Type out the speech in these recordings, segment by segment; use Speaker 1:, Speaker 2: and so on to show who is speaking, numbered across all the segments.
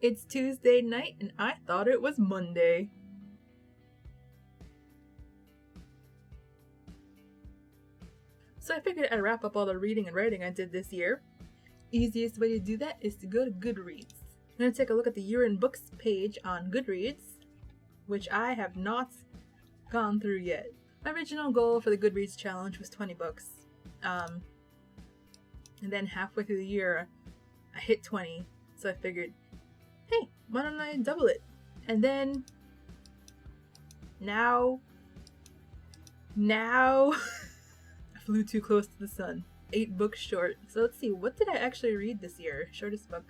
Speaker 1: It's Tuesday night and I thought it was Monday. So I figured I'd wrap up all the reading and writing I did this year. Easiest way to do that is to go to Goodreads. I'm going to take a look at the year in books page on Goodreads, which I have not gone through yet. My original goal for the Goodreads challenge was 20 books. And then halfway through the year, I hit 20, so I figured, hey, why don't I double it? And then, now, I flew too close to the sun. 8 books short. So let's see, what did I actually read this year? Shortest book.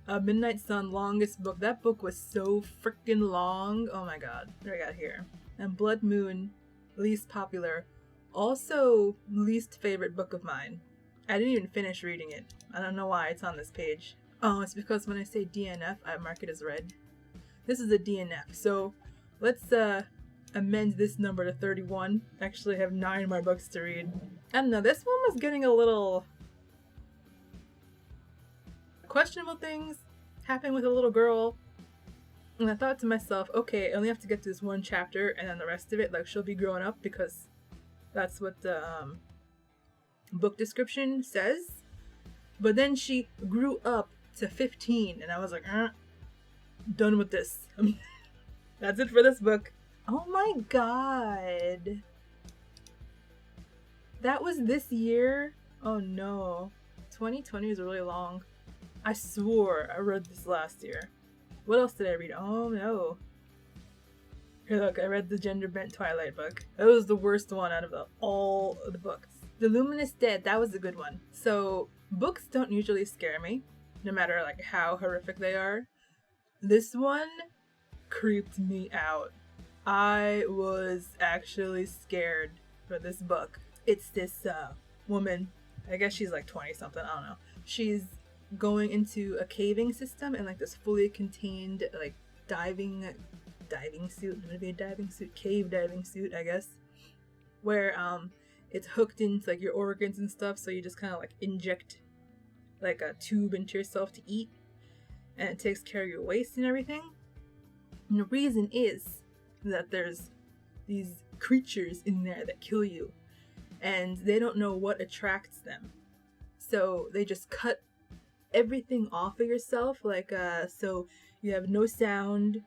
Speaker 1: Midnight Sun, longest book. That book was so freaking long. Oh my god. What do I got here? And Blood Moon, least popular. Also, least favorite book of mine. I didn't even finish reading it. I don't know why it's on this page. Oh, it's because when I say DNF, I mark it as red. This is a DNF, so let's amend this number to 31. Actually, I have 9 more books to read. I don't know, this one was getting a little... questionable things happening with a little girl. And I thought to myself, okay, I only have to get to this one chapter, and then the rest of it, like, she'll be growing up, because that's what the book description says. But then she grew up to 15, and I was like, done with this. That's it for this book. Oh my god. That was this year? Oh no. 2020 is really long. I swore I read this last year. What else did I read? Oh no. Here, look, I read the Gender Bent Twilight book. That was the worst one out of all of the books. The Luminous Dead, that was a good one. So, books don't usually scare me, no matter like how horrific they are. This one creeped me out. I was actually scared for this book. It's this woman, I guess she's like 20 something, I don't know. She's going into a caving system in like this fully contained like diving suit. It would be a diving suit, cave diving suit, I guess. Where it's hooked into like your organs and stuff, so you just kind of like inject like a tube into yourself to eat, and it takes care of your waste and everything. And the reason is that there's these creatures in there that kill you, and they don't know what attracts them, so they just cut everything off of yourself, like so you have no sound,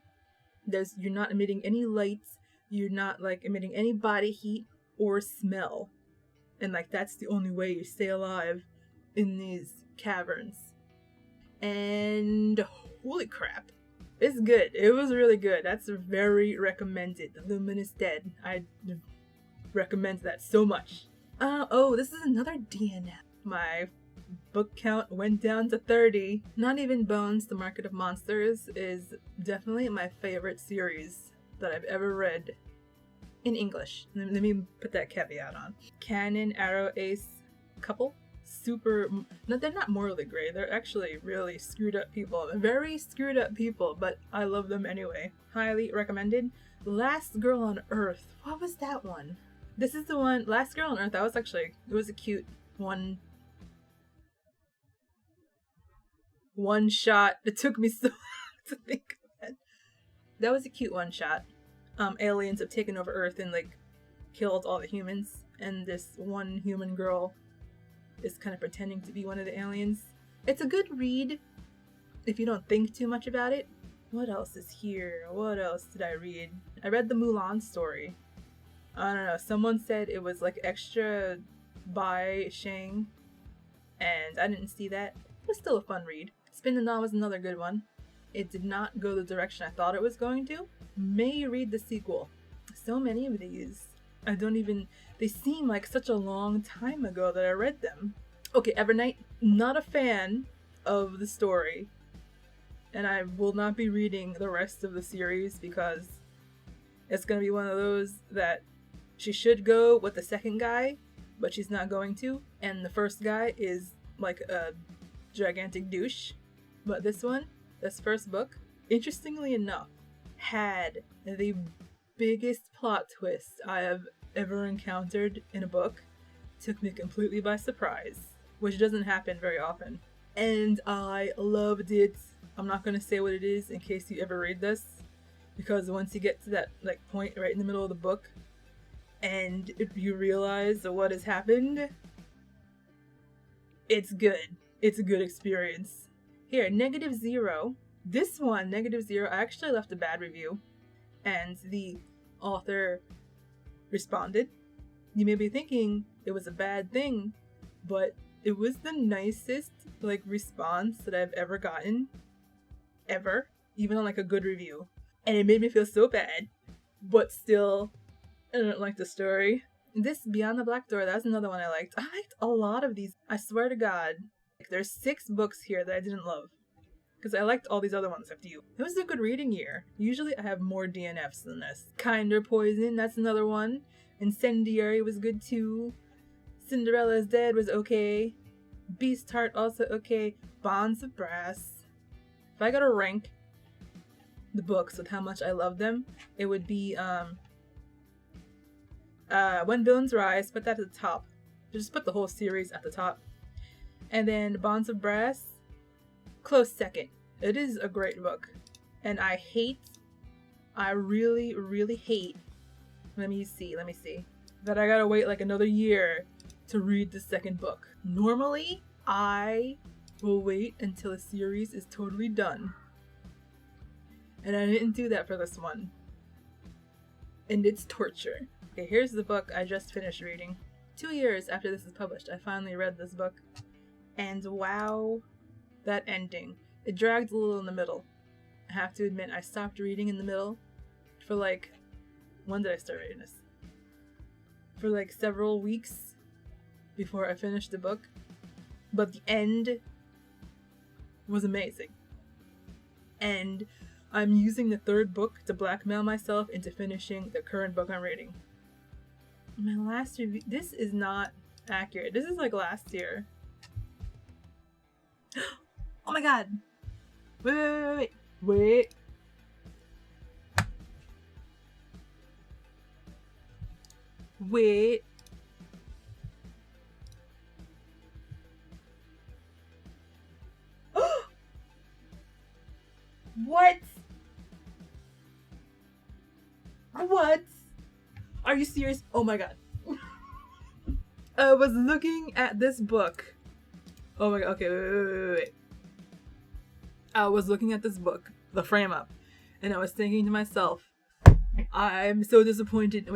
Speaker 1: you're not emitting any lights, you're not like emitting any body heat or smell, and like that's the only way you stay alive in these caverns. And holy crap, it's good. It was really good. That's very recommended. The Luminous Dead. I recommend that so much. Oh, this is another DNF. My book count went down to 30. Not Even Bones, The Market of Monsters is definitely my favorite series that I've ever read in English. Let me put that caveat on. Canon, Arrow, Ace couple. Super, no, they're not morally gray. They're actually really screwed up people. Very screwed up people, but I love them anyway. Highly recommended. Last Girl on Earth. What was that one? This is the one, Last Girl on Earth. That was actually, it was a cute one shot. It took me so long to think of it. That was a cute one shot. Aliens have taken over Earth and like killed all the humans, and this one human girl is kind of pretending to be one of the aliens. It's a good read if you don't think too much about it. What else is here? What else did I read? I read the Mulan story. I don't know, someone said it was like extra by Shang, and I didn't see that. It was still a fun read. Spin the Knob was another good one. It did not go the direction I thought it was going to. May read the sequel. So many of these. They seem like such a long time ago that I read them. Okay, Evernight, not a fan of the story. And I will not be reading the rest of the series because it's gonna be one of those that she should go with the second guy, but she's not going to. And the first guy is like a gigantic douche. But this first book, interestingly enough, had the biggest plot twist I have ever encountered in a book. Took me completely by surprise, which doesn't happen very often. And I loved it. I'm not gonna say what it is in case you ever read this, because once you get to that like point right in the middle of the book, and you realize what has happened, it's good. It's a good experience. Here, -0. This one, -0, I actually left a bad review, and the author responded. You may be thinking it was a bad thing, but it was the nicest like response that I've ever gotten. Ever. Even on like a good review. And it made me feel so bad. But still, I don't like the story. This Beyond the Black Door, that's another one I liked. I liked a lot of these. I swear to God. There's 6 books here that I didn't love. Because I liked all these other ones after you. It was a good reading year. Usually I have more DNFs than this. Kinder Poison, that's another one. Incendiary was good too. Cinderella's Dead was okay. Beast Heart also okay. Bonds of Brass. If I gotta rank the books with how much I love them, it would be When Villains Rise, put that at the top. Just put the whole series at the top. And then Bonds of Brass, close second. It is a great book. And I really, really hate, let me see, that I gotta wait like another year to read the second book. Normally, I will wait until a series is totally done. And I didn't do that for this one. And it's torture. Okay, here's the book I just finished reading. 2 years after this is published, I finally read this book. And wow, that ending. It dragged a little in the middle. I have to admit, I stopped reading in the middle for like, when did I start reading this? For like several weeks before I finished the book. But the end was amazing. And I'm using the 3rd book to blackmail myself into finishing the current book I'm reading. My last review, this is not accurate. This is like last year. Oh my god! Wait. What? What? Are you serious? Oh my god. I was looking at this book. Oh my god, okay, wait. I was looking at this book, the frame up, and I was thinking to myself, I'm so disappointed.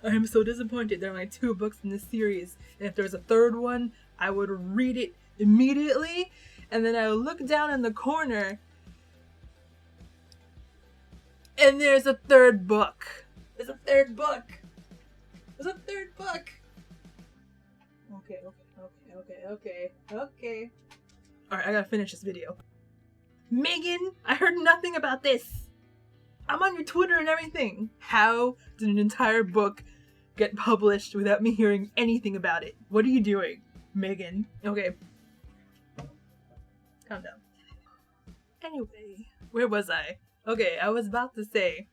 Speaker 1: I'm so disappointed. There are only 2 books in this series, and if there's a 3rd one, I would read it immediately, and then I would look down in the corner, and there's a 3rd book. There's a 3rd book. Okay. Alright, I gotta finish this video. Megan, I heard nothing about this. I'm on your Twitter and everything. How did an entire book get published without me hearing anything about it? What are you doing, Megan? Okay. Calm down. Anyway, where was I? Okay, I was about to say,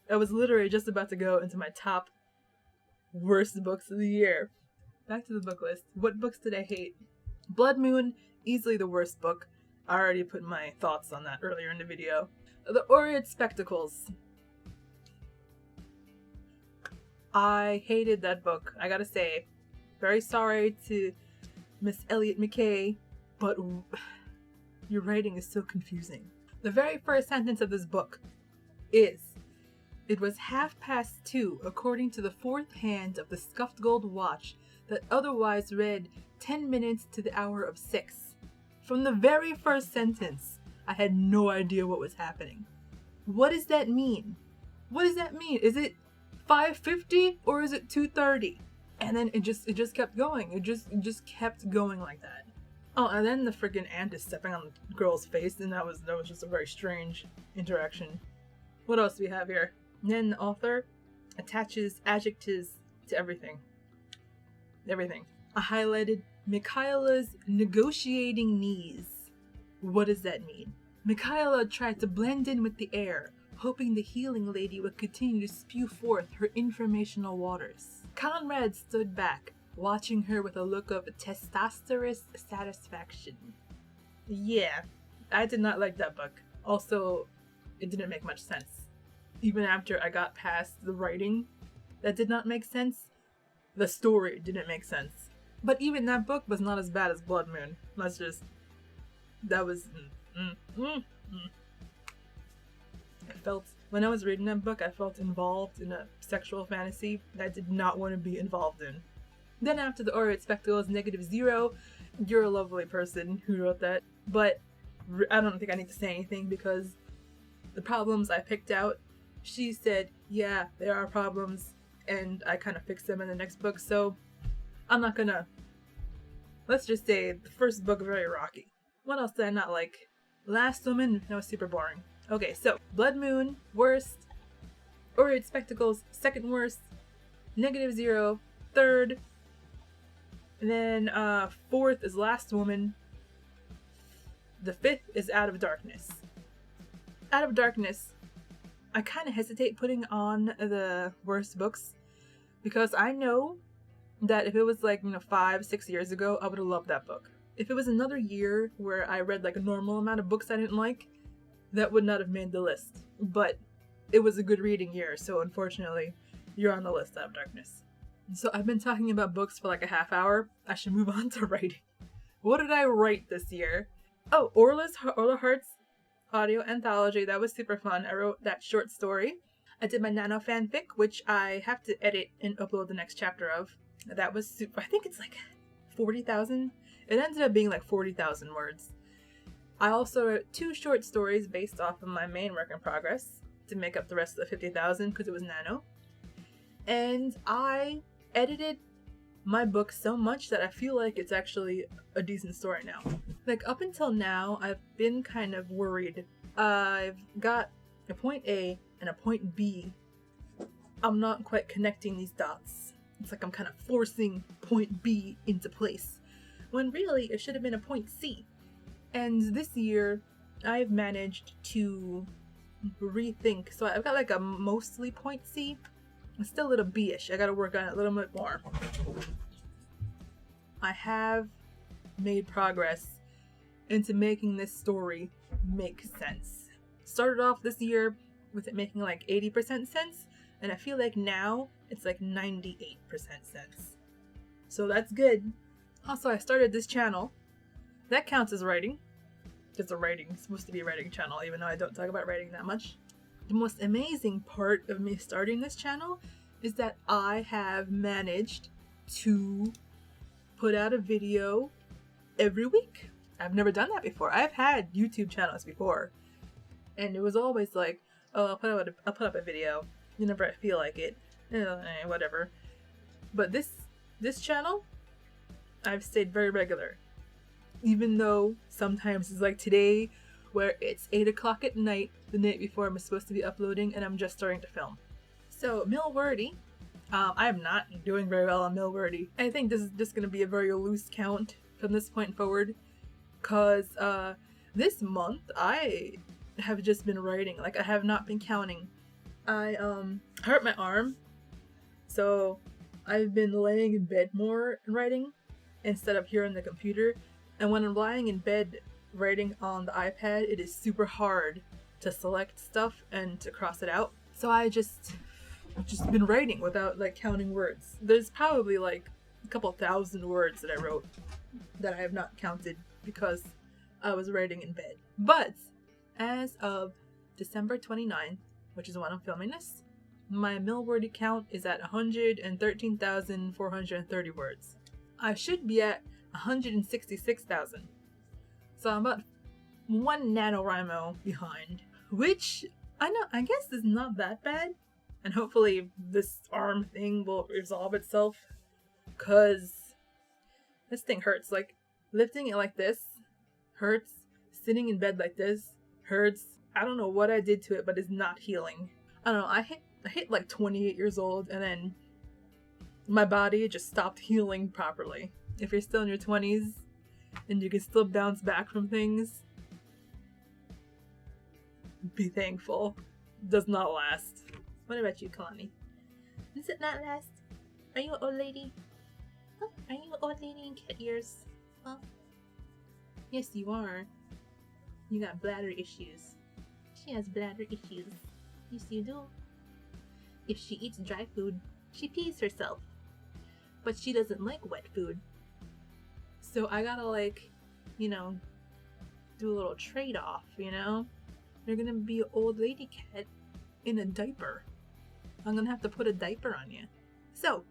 Speaker 1: I was literally just about to go into my top worst books of the year. Back to the book list. What books did I hate? Blood Moon, easily the worst book. I already put my thoughts on that earlier in the video. The Aureate Spectacles. I hated that book, I gotta say. Very sorry to Miss Elliot McKay, but your writing is so confusing. The very first sentence of this book is, "It was 2:30 according to the 4th hand of the scuffed gold watch that otherwise read 10 minutes to the hour of 6. From the very first sentence, I had no idea what was happening. What does that mean? Is it 5:50 or is it 2:30? And then it just kept going. It just kept going like that. Oh, and then the freaking ant is stepping on the girl's face, and that was just a very strange interaction. What else do we have here? And then the author attaches adjectives to everything. I highlighted Michaela's negotiating knees. What does that mean? Michaela tried to blend in with the air, hoping the healing lady would continue to spew forth her informational waters. Conrad stood back, watching her with a look of testosterous satisfaction. Yeah, I did not like that book. Also, it didn't make much sense. Even after I got past the writing, that did not make sense. The story didn't make sense. But even that book was not as bad as Blood Moon. That was... When I was reading that book, I felt involved in a sexual fantasy that I did not want to be involved in. Then after the Aureate Spectacles, -0, you're a lovely person who wrote that. But I don't think I need to say anything because the problems I picked out, she said, yeah, there are problems, and I kind of fixed them in the next book, so I'm not gonna... Let's just say the first book very rocky. What else did I not like? Last Woman, that was super boring. Okay, so Blood Moon, worst. Aureate Spectacles, second worst. -0, third. And then fourth is Last Woman. The fifth is Out of Darkness. Out of Darkness, I kind of hesitate putting on the worst books because I know that if it was like, 5-6 years ago, I would have loved that book. If it was another year where I read like a normal amount of books I didn't like, that would not have made the list. But it was a good reading year, so unfortunately, you're on the list, Out of Darkness. So I've been talking about books for like a half hour. I should move on to writing. What did I write this year? Oh, Orla Heart's audio anthology. That was super fun. I wrote that short story. I did my nano fanfic, which I have to edit and upload the next chapter of. That was super... I think it's like 40,000. It ended up being like 40,000 words. I also wrote 2 short stories based off of my main work in progress to make up the rest of the 50,000 because it was nano. And I edited my book so much that I feel like it's actually a decent story now. Like up until now, I've been kind of worried. I've got a point A and a point B. I'm not quite connecting these dots. It's like I'm kind of forcing point B into place, when really it should have been a point C. And this year, I've managed to rethink. So I've got like a mostly point C. It's still a little B-ish. I gotta work on it a little bit more. I have made progress into making this story make sense. Started off this year with it making like 80% sense, and I feel like now it's like 98% sense. So that's good. Also, I started this channel. That counts as writing. It's supposed to be a writing channel, even though I don't talk about writing that much. The most amazing part of me starting this channel is that I have managed to put out a video every week. I've never done that before. I've had YouTube channels before, and it was always like, oh, I'll put up a video whenever I feel like it, whatever. But this channel, I've stayed very regular, even though sometimes it's like today, where it's 8 o'clock at night, the night before I'm supposed to be uploading, and I'm just starting to film. So Milwordy, I am not doing very well on Milwordy. I think this is just going to be a very loose count from this point forward, because this month I have just been writing. Like, I have not been counting. I hurt my arm, so I've been laying in bed more and writing instead of here on the computer. And when I'm lying in bed writing on the iPad, it is super hard to select stuff and to cross it out. So I've just been writing without like counting words. There's probably like a couple thousand words that I wrote that I have not counted because I was writing in bed. But as of December 29th, which is when I'm filming this, my Milwordy count is at 113,430 words. I should be at 166,000. So I'm about 1 NaNoWriMo behind, which I guess is not that bad. And hopefully this arm thing will resolve itself, cause this thing hurts. Like, lifting it like this hurts. Sitting in bed like this hurts. I don't know what I did to it, but it's not healing. I don't know, I hit like 28 years old, and then my body just stopped healing properly. If you're still in your 20s and you can still bounce back from things, be thankful. It does not last. What about you, Kalani? Does it not last? Are you an old lady? Huh? Are you an old lady in cat ears? Huh? Yes, you are. You got bladder issues. She has bladder issues. Yes, you do. If she eats dry food, she pees herself. But she doesn't like wet food. So I gotta, like, you know, do a little trade-off, you know? You're gonna be an old lady cat in a diaper. I'm gonna have to put a diaper on you. So,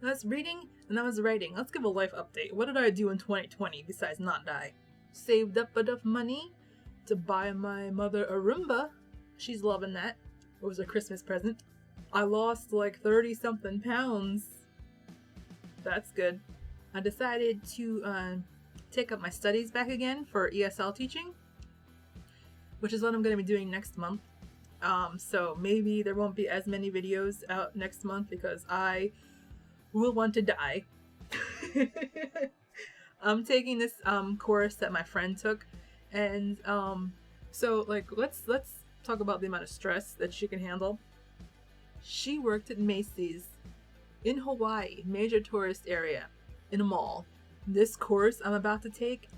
Speaker 1: that's reading and that was writing. Let's give a life update. What did I do in 2020 besides not die? Saved up enough money to buy my mother a Roomba. She's loving that. It was a Christmas present. I lost like 30 something pounds. That's good. I decided to take up my studies back again for ESL teaching, which is what I'm going to be doing next month. So maybe there won't be as many videos out next month because I will want to die. I'm taking this course that my friend took, and so like let's talk about the amount of stress that she can handle. She worked at Macy's in Hawaii, major tourist area, in a mall. This course I'm about to take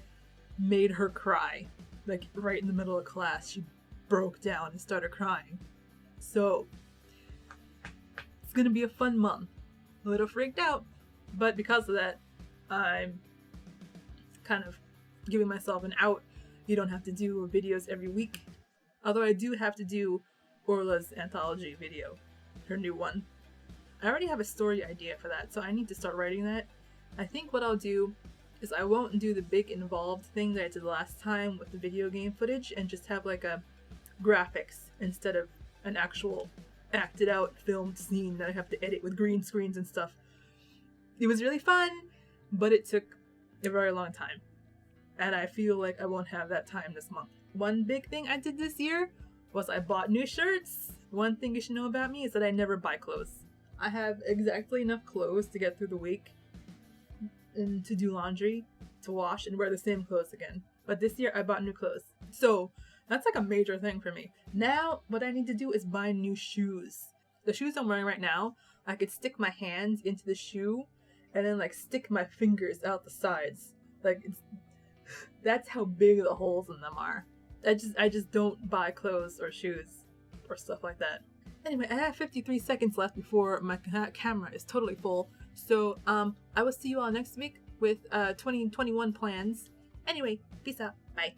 Speaker 1: made her cry. Like right in the middle of class, she broke down and started crying. So it's gonna be a fun month. A little freaked out, but because of that, I'm kind of giving myself an out. You don't have to do videos every week. Although I do have to do Orla's anthology video, her new one. I already have a story idea for that, so I need to start writing that. I think what I'll do is I won't do the big involved thing that I did last time with the video game footage and just have like a graphics instead of an actual acted out filmed scene that I have to edit with green screens and stuff. It was really fun, but it took a very long time. And I feel like I won't have that time this month. One big thing I did this year was I bought new shirts. One thing you should know about me is that I never buy clothes. I have exactly enough clothes to get through the week and to do laundry, to wash, and wear the same clothes again. But this year I bought new clothes. So that's like a major thing for me. Now what I need to do is buy new shoes. The shoes I'm wearing right now, I could stick my hands into the shoe and then like stick my fingers out the sides. Like that's how big the holes in them are. I just don't buy clothes or shoes or stuff like that. Anyway, I have 53 seconds left before my camera is totally full. So I will see you all next week with 2021 plans. Anyway, peace out. Bye.